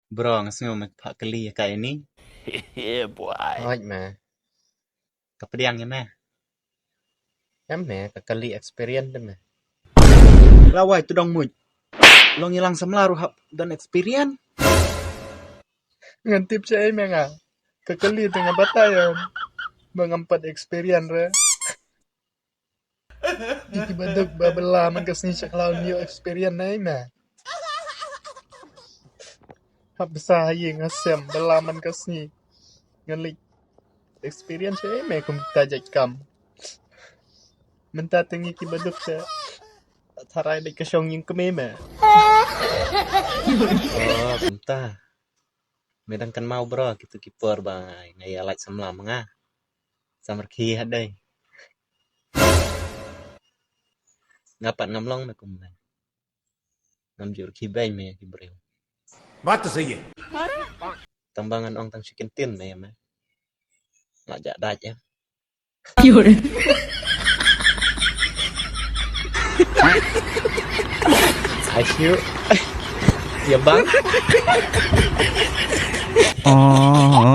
Bro, ngasih ngomong pak keli ya kayak ini. Yeah, boy. Nói mà Kapediang ya meh. em mẹ cả kali experience đó mà Lawai itu dong muj. Lo ngilang semlaru hap dan experience. ngantip sa em nga kakali tengah batayan mengempat experience re Iki baduk babela man kasni siya lawan new experience na ima hap sahaye ngasem belaman kasni ngalik experience sa eme kung tajak kam mentateng iki baduk sa taray na kasyong yung kumema Oh, bentar. Medan kan mau bro, gitu kiper bang. Ngaya like semlam nga. Samar ki hadai. Ngapat ngamlong me kum bang. Ngamjur ki bay me ki breu. बात तो सही है. Tambangan ong tang chicken tin me me. Ngajak daj ya. Asyuk. Ya bang. Oh.